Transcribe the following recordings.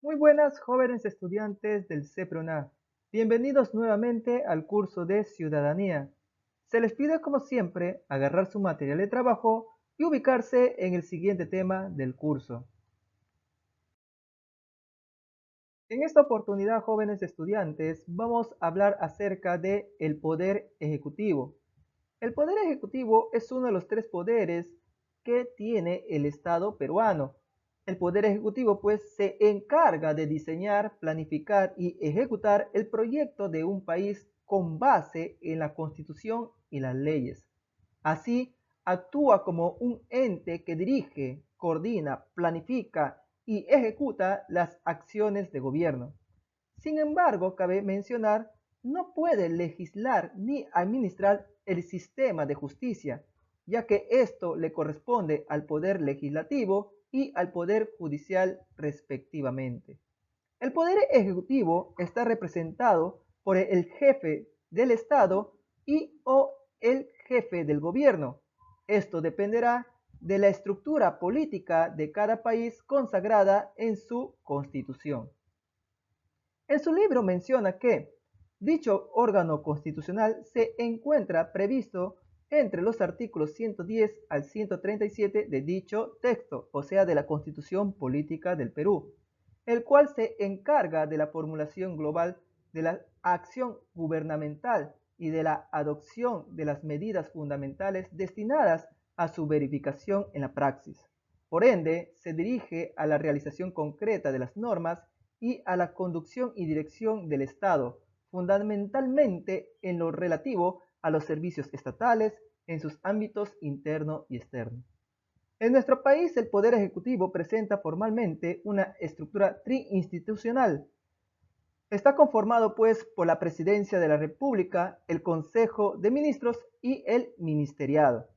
Muy buenas jóvenes estudiantes del CEPRONA. Bienvenidos nuevamente al curso de Ciudadanía. Se les pide como siempre agarrar su material de trabajo y ubicarse en el siguiente tema del curso. En esta oportunidad, jóvenes estudiantes, vamos a hablar acerca de el poder ejecutivo. El poder ejecutivo es uno de los tres poderes que tiene el Estado peruano. El poder ejecutivo pues se encarga de diseñar, planificar y ejecutar el proyecto de un país con base en la Constitución y las leyes. Así, actúa como un ente que dirige, coordina, planifica y ejecuta las acciones de gobierno. Sin embargo, cabe mencionar, no puede legislar ni administrar el sistema de justicia, ya que esto le corresponde al Poder Legislativo y al Poder Judicial respectivamente. El Poder Ejecutivo está representado por el jefe del Estado y o el jefe del gobierno. Esto dependerá de la estructura política de cada país consagrada en su constitución. En su libro menciona que dicho órgano constitucional se encuentra previsto entre los artículos 110 al 137 de dicho texto, o sea, de la Constitución Política del Perú, el cual se encarga de la formulación global de la acción gubernamental y de la adopción de las medidas fundamentales destinadas a su verificación en la praxis. Por ende, se dirige a la realización concreta de las normas y a la conducción y dirección del Estado, fundamentalmente en lo relativo a los servicios estatales en sus ámbitos interno y externo. En nuestro país, el Poder Ejecutivo presenta formalmente una estructura triinstitucional. Está conformado, pues, por la Presidencia de la República, el Consejo de Ministros y el Ministeriado.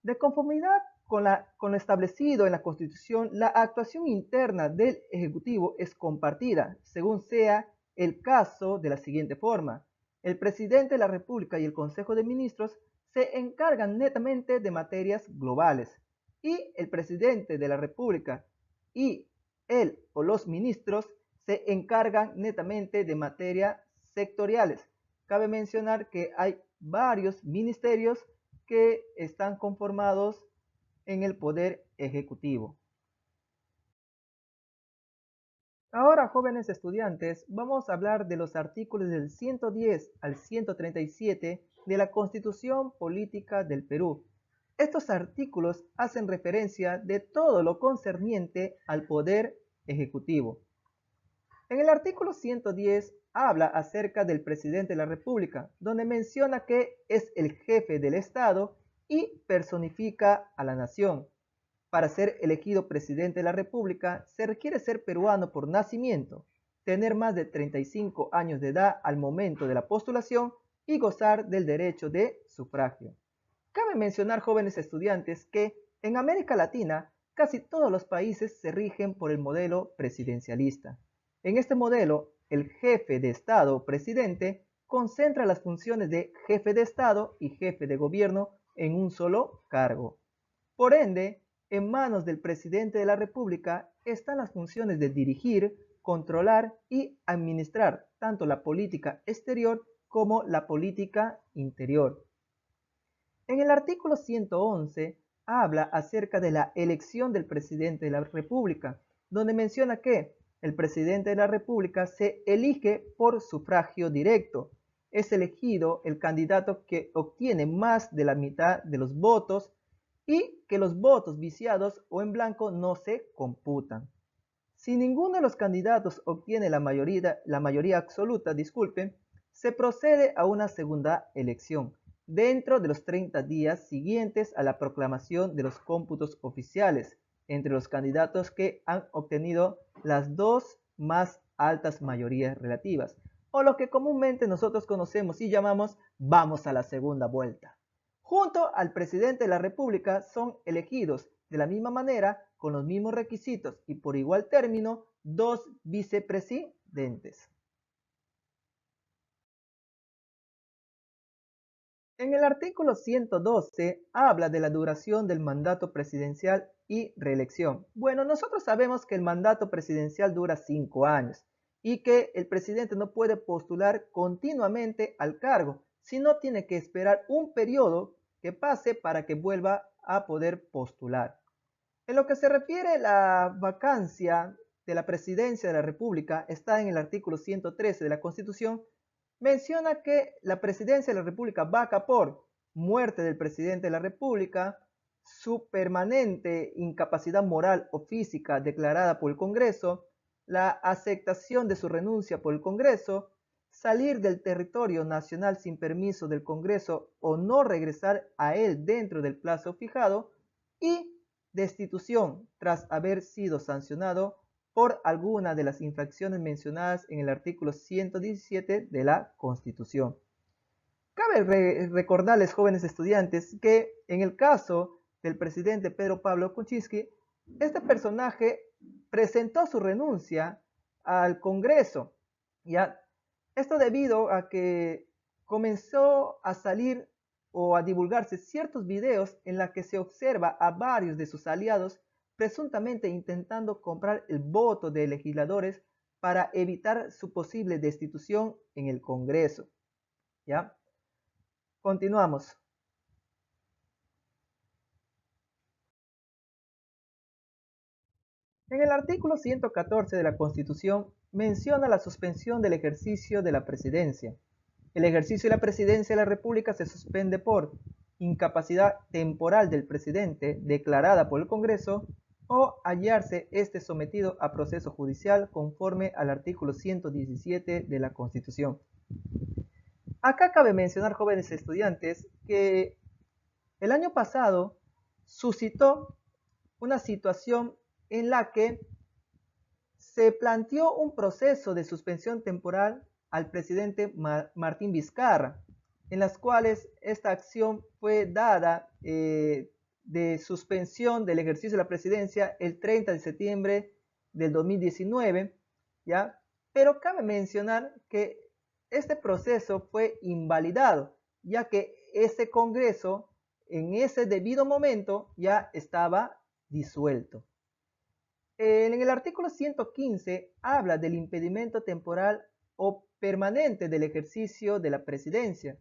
De conformidad con lo establecido en la Constitución, la actuación interna del Ejecutivo es compartida, según sea el caso, de la siguiente forma. El presidente de la República y el Consejo de Ministros se encargan netamente de materias globales y el presidente de la República y él o los ministros se encargan netamente de materias sectoriales. Cabe mencionar que hay varios ministerios que están conformados en el poder ejecutivo. Ahora, jóvenes estudiantes, vamos a hablar de los artículos del 110 al 137 de la Constitución Política del Perú. Estos artículos hacen referencia de todo lo concerniente al poder ejecutivo. En el artículo 110 habla acerca del presidente de la República, donde menciona que es el jefe del Estado y personifica a la nación. Para ser elegido presidente de la República se requiere ser peruano por nacimiento, tener más de 35 años de edad al momento de la postulación y gozar del derecho de sufragio. Cabe mencionar, jóvenes estudiantes, que en América Latina casi todos los países se rigen por el modelo presidencialista. En este modelo, el jefe de Estado o presidente concentra las funciones de jefe de Estado y jefe de gobierno en un solo cargo. Por ende, en manos del presidente de la República están las funciones de dirigir, controlar y administrar tanto la política exterior como la política interior. En el artículo 111 habla acerca de la elección del presidente de la República, donde menciona que el presidente de la República se elige por sufragio directo. Es elegido el candidato que obtiene más de la mitad de los votos y que los votos viciados o en blanco no se computan. Si ninguno de los candidatos obtiene la mayoría absoluta, disculpen, se procede a una segunda elección dentro de los 30 días siguientes a la proclamación de los cómputos oficiales entre los candidatos que han obtenido las dos más altas mayorías relativas, o lo que comúnmente nosotros conocemos y llamamos vamos a la segunda vuelta. Junto al presidente de la República son elegidos de la misma manera, con los mismos requisitos y por igual término, dos vicepresidentes. En el artículo 112 habla de la duración del mandato presidencial y reelección. Bueno, nosotros sabemos que el mandato presidencial dura 5 años y que el presidente no puede postular continuamente al cargo, sino tiene que esperar un periodo que pase para que vuelva a poder postular. En lo que se refiere a la vacancia de la presidencia de la República, está en el artículo 113 de la Constitución, menciona que la presidencia de la República vaca por muerte del presidente de la República, su permanente incapacidad moral o física declarada por el Congreso, la aceptación de su renuncia por el Congreso, salir del territorio nacional sin permiso del Congreso o no regresar a él dentro del plazo fijado y destitución tras haber sido sancionado por alguna de las infracciones mencionadas en el artículo 117 de la Constitución. Cabe recordarles, jóvenes estudiantes, que en el caso del presidente Pedro Pablo Kuczynski, este personaje presentó su renuncia al Congreso. ¿Ya? Esto debido a que comenzó a salir o a divulgarse ciertos videos en los que se observa a varios de sus aliados presuntamente intentando comprar el voto de legisladores para evitar su posible destitución en el Congreso. ¿Ya? Continuamos. En el artículo 114 de la Constitución menciona la suspensión del ejercicio de la presidencia. El ejercicio de la presidencia de la República se suspende por incapacidad temporal del presidente declarada por el Congreso o hallarse este sometido a proceso judicial conforme al artículo 117 de la Constitución. Acá cabe mencionar, jóvenes estudiantes, que el año pasado suscitó una situación en la que se planteó un proceso de suspensión temporal al presidente Martín Vizcarra, en las cuales esta acción fue dada de suspensión del ejercicio de la presidencia el 30 de septiembre del 2019, ¿ya? Pero cabe mencionar que este proceso fue invalidado, ya que ese Congreso en ese debido momento ya estaba disuelto. En el artículo 115 habla del impedimento temporal o permanente del ejercicio de la presidencia.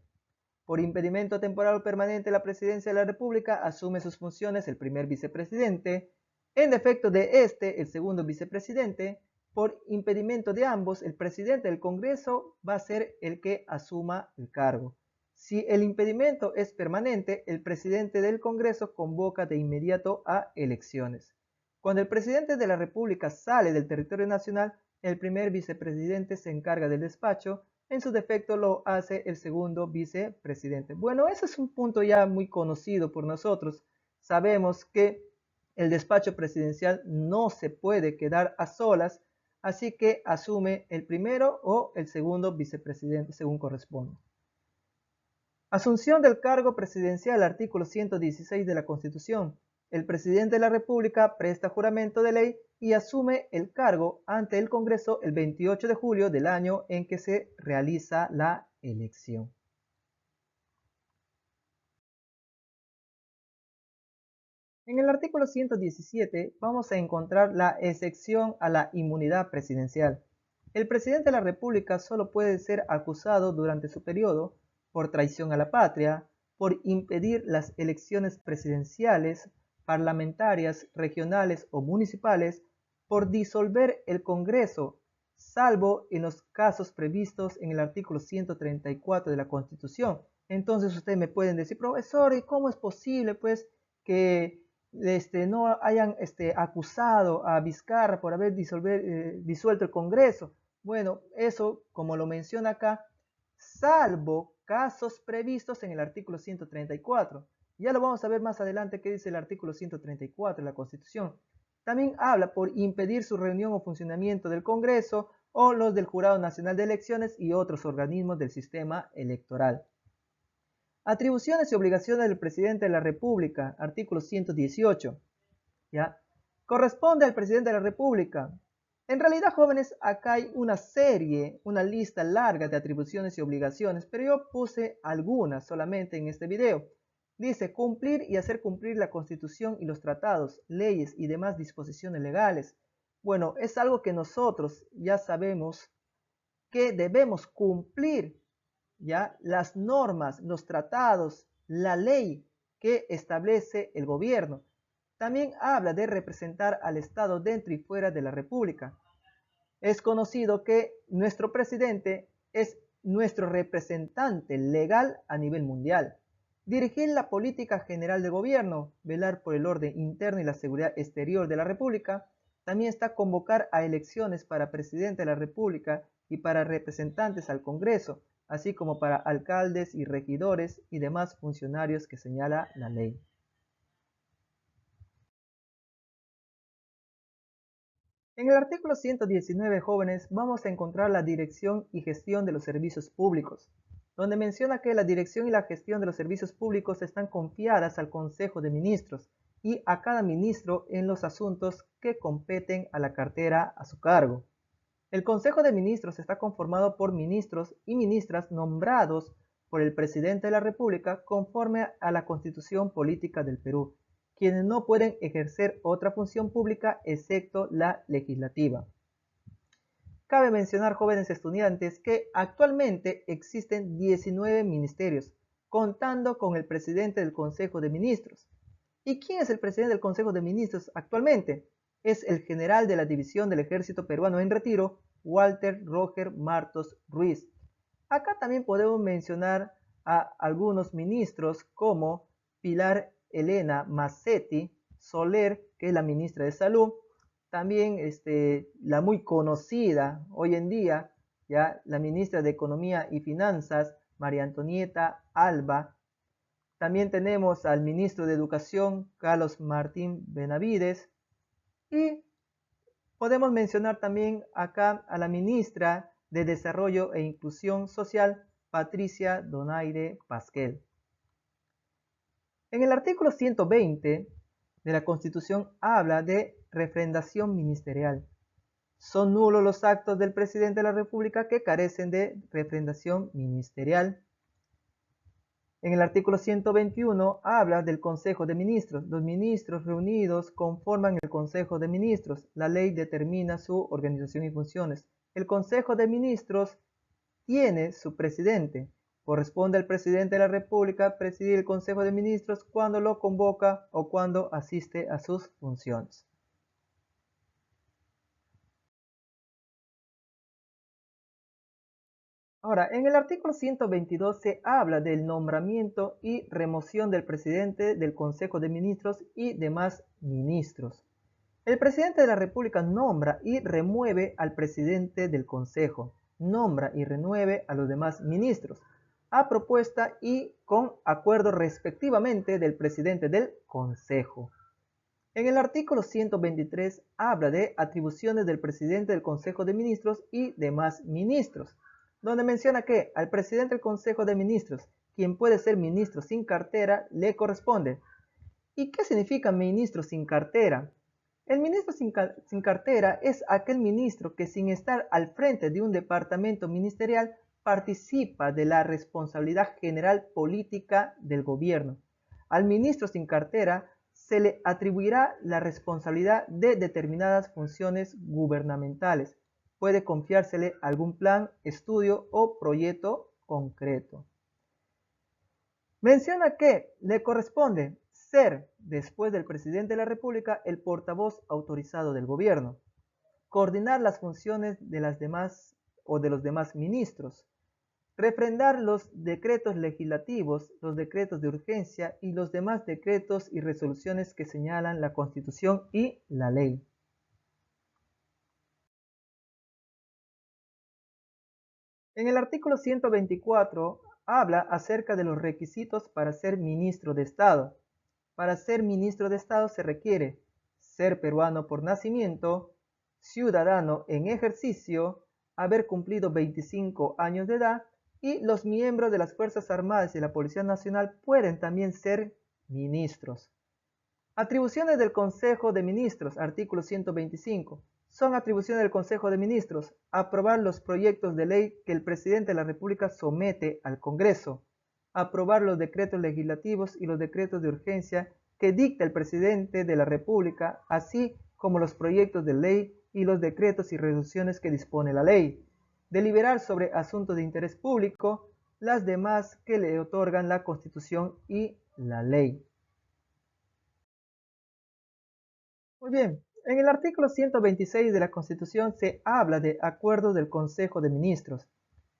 Por impedimento temporal o permanente de la presidencia de la República asume sus funciones el primer vicepresidente, en defecto de este, el segundo vicepresidente. Por impedimento de ambos, el presidente del Congreso va a ser el que asuma el cargo. Si el impedimento es permanente, el presidente del Congreso convoca de inmediato a elecciones. Cuando el presidente de la República sale del territorio nacional, el primer vicepresidente se encarga del despacho, en su defecto lo hace el segundo vicepresidente. Bueno, ese es un punto ya muy conocido por nosotros. Sabemos que el despacho presidencial no se puede quedar a solas, así que asume el primero o el segundo vicepresidente según corresponde. Asunción del cargo presidencial, artículo 116 de la Constitución. El presidente de la República presta juramento de ley y asume el cargo ante el Congreso el 28 de julio del año en que se realiza la elección. En el artículo 117 vamos a encontrar la excepción a la inmunidad presidencial. El presidente de la República solo puede ser acusado durante su periodo por traición a la patria, por impedir las elecciones presidenciales, parlamentarias, regionales o municipales, por disolver el Congreso, salvo en los casos previstos en el artículo 134 de la Constitución. Entonces ustedes me pueden decir, profesor, ¿y cómo es posible pues que no hayan acusado a Vizcarra por haber disuelto el Congreso? Bueno, eso, como lo menciona acá, salvo casos previstos en el artículo 134. Ya lo vamos a ver más adelante qué dice el artículo 134 de la Constitución. También habla por impedir su reunión o funcionamiento del Congreso o los del Jurado Nacional de Elecciones y otros organismos del sistema electoral. Atribuciones y obligaciones del presidente de la República, artículo 118. ¿Ya? Corresponde al presidente de la República. En realidad, jóvenes, acá hay una lista larga de atribuciones y obligaciones, pero yo puse algunas solamente en este video. Dice cumplir y hacer cumplir la Constitución y los tratados, leyes y demás disposiciones legales. Bueno, es algo que nosotros ya sabemos que debemos cumplir, ya las normas, los tratados, la ley que establece el gobierno. También habla de representar al Estado dentro y fuera de la República. Es conocido que nuestro presidente es nuestro representante legal a nivel mundial. Dirigir la política general de gobierno, velar por el orden interno y la seguridad exterior de la República. También está convocar a elecciones para presidente de la República y para representantes al Congreso, así como para alcaldes y regidores y demás funcionarios que señala la ley. En el artículo 119, jóvenes, vamos a encontrar la dirección y gestión de los servicios públicos, donde menciona que la dirección y la gestión de los servicios públicos están confiadas al Consejo de Ministros y a cada ministro en los asuntos que competen a la cartera a su cargo. El Consejo de Ministros está conformado por ministros y ministras nombrados por el presidente de la República conforme a la Constitución Política del Perú, quienes no pueden ejercer otra función pública excepto la legislativa. Cabe mencionar, jóvenes estudiantes, que actualmente existen 19 ministerios, contando con el presidente del Consejo de Ministros. ¿Y quién es el presidente del Consejo de Ministros actualmente? Es el general de la División del Ejército Peruano en retiro, Walter Roger Martos Ruiz. Acá también podemos mencionar a algunos ministros como Pilar Elena Massetti Soler, que es la ministra de Salud, también la muy conocida hoy en día, ya la ministra de Economía y Finanzas, María Antonieta Alba. También tenemos al ministro de Educación, Carlos Martín Benavides, y podemos mencionar también acá a la ministra de Desarrollo e Inclusión Social, Patricia Donaire Pasquel. En el artículo 120 de la Constitución habla de refrendación ministerial. Son nulos los actos del presidente de la República que carecen de refrendación ministerial. En el artículo 121 habla del Consejo de Ministros. Los ministros reunidos conforman el Consejo de Ministros. La ley determina su organización y funciones. El Consejo de Ministros tiene su presidente. Corresponde al presidente de la República presidir el Consejo de Ministros cuando lo convoca o cuando asiste a sus funciones. Ahora, en el artículo 122 se habla del nombramiento y remoción del presidente del Consejo de Ministros y demás ministros. El presidente de la República nombra y remueve al presidente del Consejo, nombra y renueve a los demás ministros, a propuesta y con acuerdo respectivamente del presidente del Consejo. En el artículo 123 habla de atribuciones del presidente del Consejo de Ministros y demás ministros, donde menciona que al presidente del Consejo de Ministros, quien puede ser ministro sin cartera, le corresponde. ¿Y qué significa ministro sin cartera? El ministro sin cartera es aquel ministro que sin estar al frente de un departamento ministerial participa de la responsabilidad general política del gobierno. Al ministro sin cartera se le atribuirá la responsabilidad de determinadas funciones gubernamentales. Puede confiársele algún plan, estudio o proyecto concreto. Menciona que le corresponde ser, después del presidente de la República, el portavoz autorizado del gobierno, coordinar las funciones de las demás o de los demás ministros, refrendar los decretos legislativos, los decretos de urgencia y los demás decretos y resoluciones que señalan la Constitución y la ley. En el artículo 124 habla acerca de los requisitos para ser ministro de Estado. Para ser ministro de Estado se requiere ser peruano por nacimiento, ciudadano en ejercicio, haber cumplido 25 años de edad y los miembros de las Fuerzas Armadas y la Policía Nacional pueden también ser ministros. Atribuciones del Consejo de Ministros, artículo 125. Son atribuciones del Consejo de Ministros aprobar los proyectos de ley que el presidente de la República somete al Congreso, aprobar los decretos legislativos y los decretos de urgencia que dicta el presidente de la República, así como los proyectos de ley y los decretos y resoluciones que dispone la ley, deliberar sobre asuntos de interés público, las demás que le otorgan la Constitución y la ley. Muy bien, en el artículo 126 de la Constitución se habla de acuerdos del Consejo de Ministros.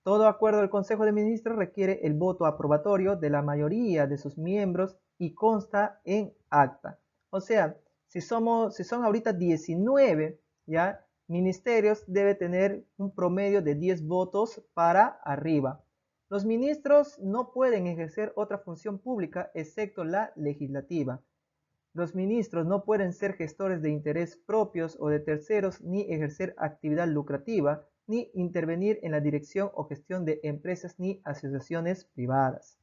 Todo acuerdo del Consejo de Ministros requiere el voto aprobatorio de la mayoría de sus miembros y consta en acta. O sea, si son ahorita 19, ¿ya? Ministerios, debe tener un promedio de 10 votos para arriba. Los ministros no pueden ejercer otra función pública excepto la legislativa. Los ministros no pueden ser gestores de interés propios o de terceros, ni ejercer actividad lucrativa, ni intervenir en la dirección o gestión de empresas ni asociaciones privadas.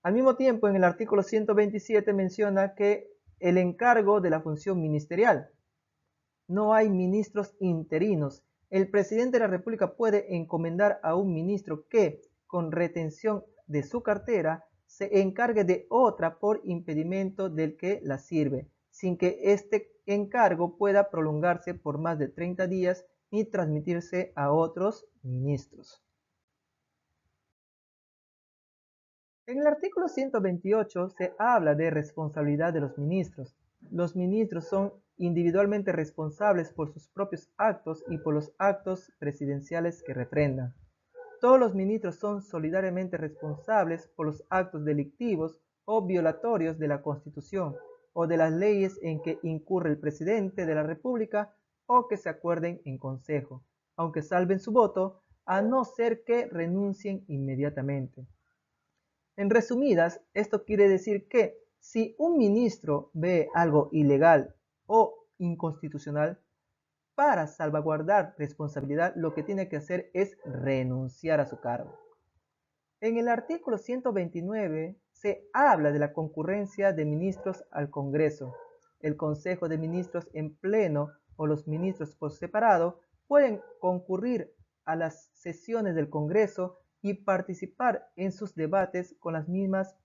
Al mismo tiempo, en el artículo 127 menciona que el encargo de la función ministerial. No hay ministros interinos. El presidente de la República puede encomendar a un ministro que, con retención de su cartera, se encargue de otra por impedimento del que la sirve, sin que este encargo pueda prolongarse por más de 30 días ni transmitirse a otros ministros. En el artículo 128 se habla de responsabilidad de los ministros. Los ministros son individualmente responsables por sus propios actos y por los actos presidenciales que refrendan. Todos los ministros son solidariamente responsables por los actos delictivos o violatorios de la Constitución o de las leyes en que incurre el presidente de la República o que se acuerden en Consejo, aunque salven su voto, a no ser que renuncien inmediatamente. En resumidas, esto quiere decir que si un ministro ve algo ilegal o inconstitucional, para salvaguardar responsabilidad, lo que tiene que hacer es renunciar a su cargo. En el artículo 129 se habla de la concurrencia de ministros al Congreso. El Consejo de Ministros en pleno o los ministros por separado pueden concurrir a las sesiones del Congreso y participar en sus debates con las mismas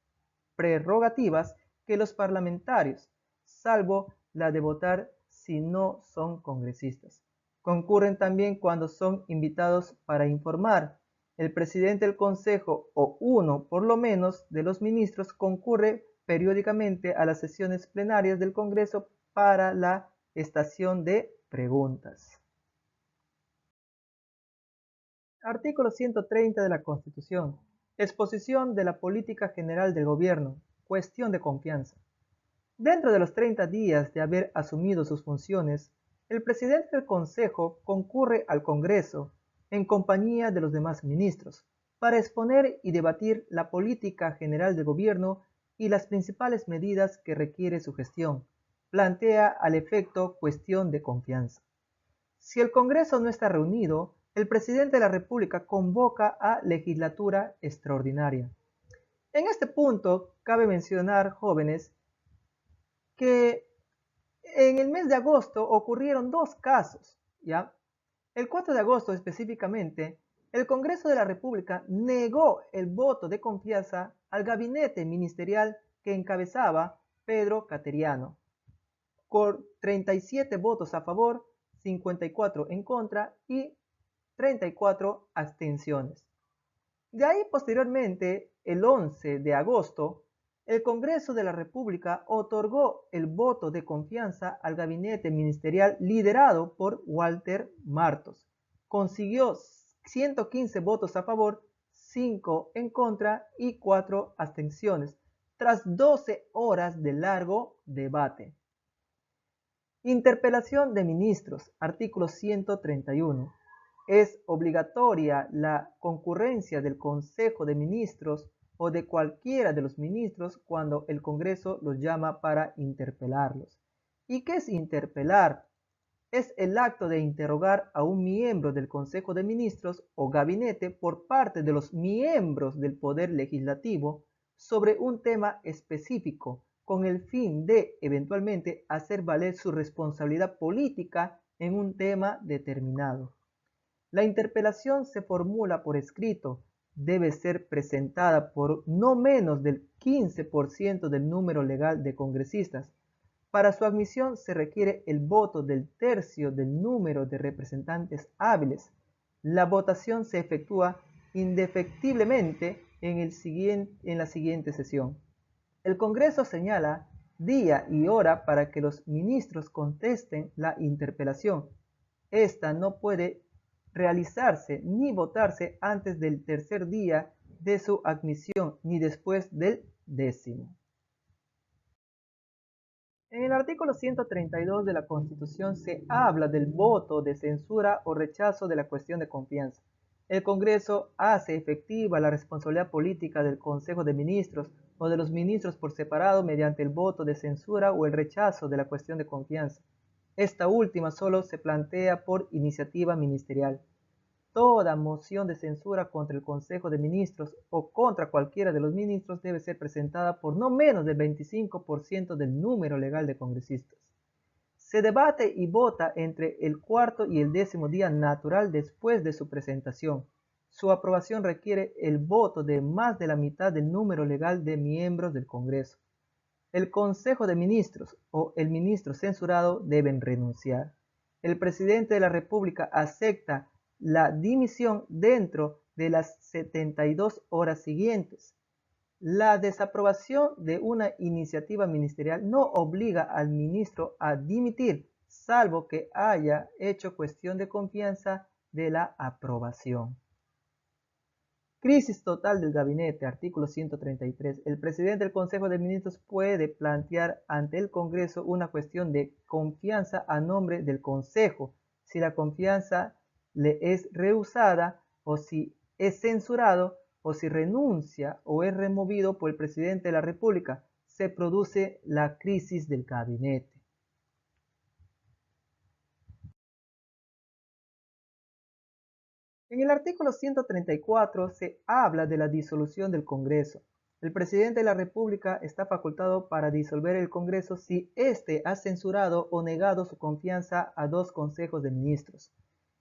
prerrogativas que los parlamentarios, salvo la de votar si no son congresistas. Concurren también cuando son invitados para informar. El presidente del Consejo o uno, por lo menos, de los ministros concurre periódicamente a las sesiones plenarias del Congreso para la estación de preguntas. Artículo 130 de la Constitución. Exposición de la política general del gobierno. Cuestión de confianza. Dentro de los 30 días de haber asumido sus funciones, el presidente del Consejo concurre al Congreso en compañía de los demás ministros para exponer y debatir la política general del gobierno y las principales medidas que requiere su gestión. Plantea al efecto cuestión de confianza. Si el Congreso no está reunido, el presidente de la República convoca a legislatura extraordinaria. En este punto, cabe mencionar, jóvenes, que en el mes de agosto ocurrieron dos casos, ¿ya? El 4 de agosto específicamente, el Congreso de la República negó el voto de confianza al gabinete ministerial que encabezaba Pedro Cateriano, con 37 votos a favor, 54 en contra y 34 abstenciones. De ahí posteriormente, el 11 de agosto, el Congreso de la República otorgó el voto de confianza al gabinete ministerial liderado por Walter Martos. Consiguió 115 votos a favor, 5 en contra y 4 abstenciones, tras 12 horas de largo debate. Interpelación de ministros, artículo 131. Es obligatoria la concurrencia del Consejo de Ministros o de cualquiera de los ministros cuando el Congreso los llama para interpelarlos. ¿Y qué es interpelar? Es el acto de interrogar a un miembro del Consejo de Ministros o gabinete por parte de los miembros del Poder Legislativo sobre un tema específico, con el fin de, eventualmente, hacer valer su responsabilidad política en un tema determinado. La interpelación se formula por escrito, debe ser presentada por no menos del 15% del número legal de congresistas. Para su admisión se requiere el voto del tercio del número de representantes hábiles. La votación se efectúa indefectiblemente en la siguiente sesión. El Congreso señala día y hora para que los ministros contesten la interpelación. Esta no puede realizarse ni votarse antes del tercer día de su admisión ni después del 10º. En el artículo 132 de la Constitución se habla del voto de censura o rechazo de la cuestión de confianza. El Congreso hace efectiva la responsabilidad política del Consejo de Ministros o de los ministros por separado mediante el voto de censura o el rechazo de la cuestión de confianza. Esta última solo se plantea por iniciativa ministerial. Toda moción de censura contra el Consejo de Ministros o contra cualquiera de los ministros debe ser presentada por no menos del 25% del número legal de congresistas. Se debate y vota entre el cuarto y el 10º día natural después de su presentación. Su aprobación requiere el voto de más de la mitad del número legal de miembros del Congreso. El Consejo de Ministros o el ministro censurado deben renunciar. El presidente de la República acepta la dimisión dentro de las 72 horas siguientes. La desaprobación de una iniciativa ministerial no obliga al ministro a dimitir, salvo que haya hecho cuestión de confianza de la aprobación. Crisis total del gabinete, artículo 133. El presidente del Consejo de Ministros puede plantear ante el Congreso una cuestión de confianza a nombre del Consejo, si la confianza le es rehusada o si es censurado o si renuncia o es removido por el presidente de la República. Se produce la crisis del gabinete. En el artículo 134 se habla de la disolución del Congreso. El presidente de la República está facultado para disolver el Congreso si éste ha censurado o negado su confianza a 2 consejos de ministros.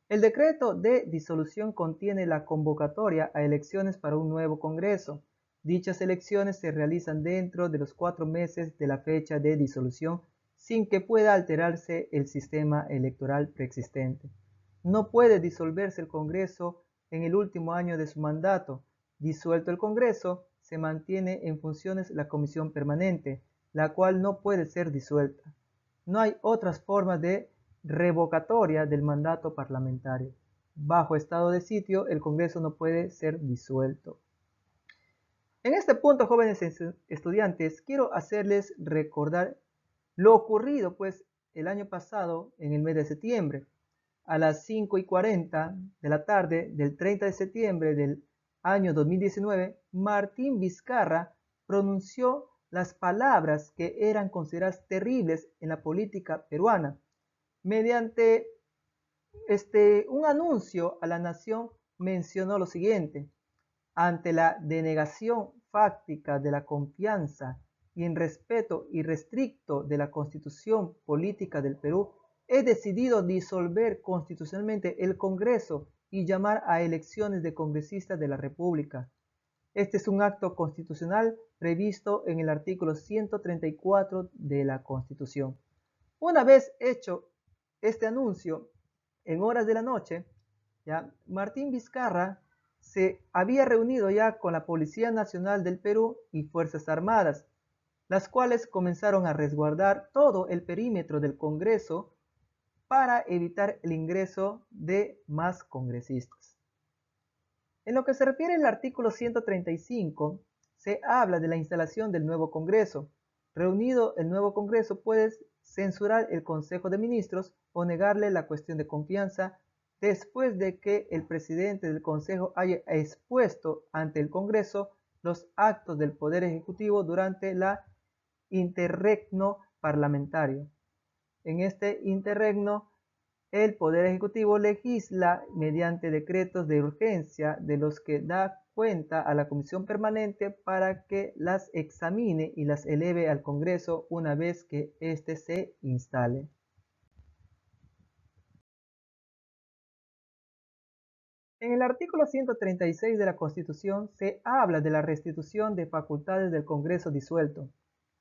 El decreto de disolución contiene la convocatoria a elecciones para un nuevo Congreso. Dichas elecciones se realizan dentro de los 4 meses de la fecha de disolución sin que pueda alterarse el sistema electoral preexistente. No puede disolverse el Congreso en el último año de su mandato. Disuelto el Congreso, se mantiene en funciones la Comisión Permanente, la cual no puede ser disuelta. No hay otras formas de revocatoria del mandato parlamentario. Bajo estado de sitio, el Congreso no puede ser disuelto. En este punto, jóvenes estudiantes, quiero hacerles recordar lo ocurrido, pues, el año pasado, en el mes de septiembre, a las 5:40 de la tarde del 30 de septiembre del año 2019, Martín Vizcarra pronunció las palabras que eran consideradas terribles en la política peruana. Mediante un anuncio a la nación mencionó lo siguiente: ante la denegación fáctica de la confianza y en respeto irrestricto de la Constitución Política del Perú, he decidido disolver constitucionalmente el Congreso y llamar a elecciones de congresistas de la República. Este es un acto constitucional previsto en el artículo 134 de la Constitución. Una vez hecho este anuncio, en horas de la noche, ¿ya? Martín Vizcarra se había reunido ya con la Policía Nacional del Perú y Fuerzas Armadas, las cuales comenzaron a resguardar todo el perímetro del Congreso para evitar el ingreso de más congresistas. En lo que se refiere al artículo 135, se habla de la instalación del nuevo Congreso. Reunido el nuevo Congreso, puede censurar el Consejo de Ministros o negarle la cuestión de confianza después de que el presidente del Consejo haya expuesto ante el Congreso los actos del Poder Ejecutivo durante la interregno parlamentario. En este interregno, el Poder Ejecutivo legisla mediante decretos de urgencia de los que da cuenta a la Comisión Permanente para que las examine y las eleve al Congreso una vez que éste se instale. En el artículo 136 de la Constitución se habla de la restitución de facultades del Congreso disuelto.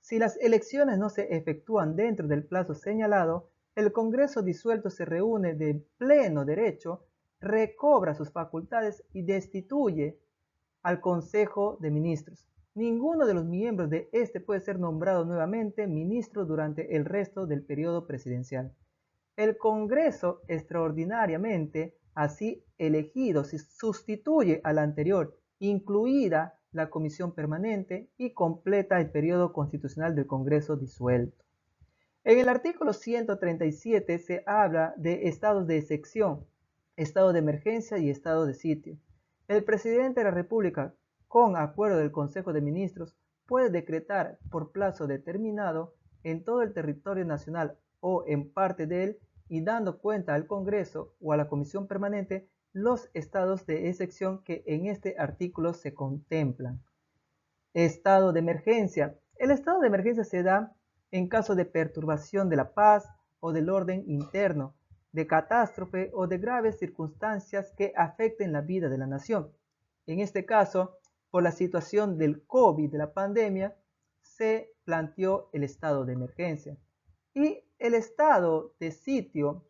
Si las elecciones no se efectúan dentro del plazo señalado, el Congreso disuelto se reúne de pleno derecho, recobra sus facultades y destituye al Consejo de Ministros. Ninguno de los miembros de este puede ser nombrado nuevamente ministro durante el resto del periodo presidencial. El Congreso extraordinariamente así elegido sustituye al anterior, incluida la comisión permanente, y completa el periodo constitucional del Congreso disuelto. En el artículo 137 se habla de estados de excepción, estado de emergencia y estado de sitio. El presidente de la República, con acuerdo del Consejo de Ministros, puede decretar por plazo determinado en todo el territorio nacional o en parte de él, y dando cuenta al Congreso o a la Comisión Permanente, los estados de excepción que en este artículo se contemplan. Estado de emergencia. El estado de emergencia se da en caso de perturbación de la paz o del orden interno, de catástrofe o de graves circunstancias que afecten la vida de la nación. En este caso, por la situación del COVID, de la pandemia, se planteó el estado de emergencia. Y el estado de sitio,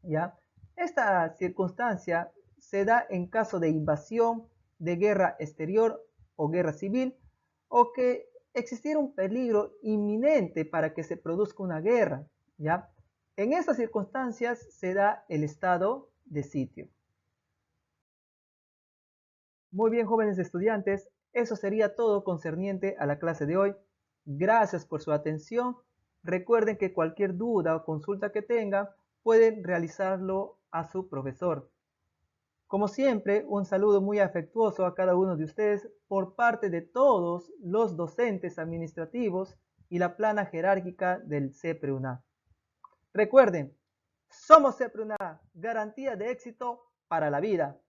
¿ya? Esta circunstancia se da en caso de invasión, de guerra exterior o guerra civil, o que existiera un peligro inminente para que se produzca una guerra, ¿ya? En estas circunstancias se da el estado de sitio. Muy bien, jóvenes estudiantes, eso sería todo concerniente a la clase de hoy. Gracias por su atención. Recuerden que cualquier duda o consulta que tengan, pueden realizarlo a su profesor. Como siempre, un saludo muy afectuoso a cada uno de ustedes por parte de todos los docentes administrativos y la plana jerárquica del CEPRUNA. Recuerden, somos CEPRUNA, garantía de éxito para la vida.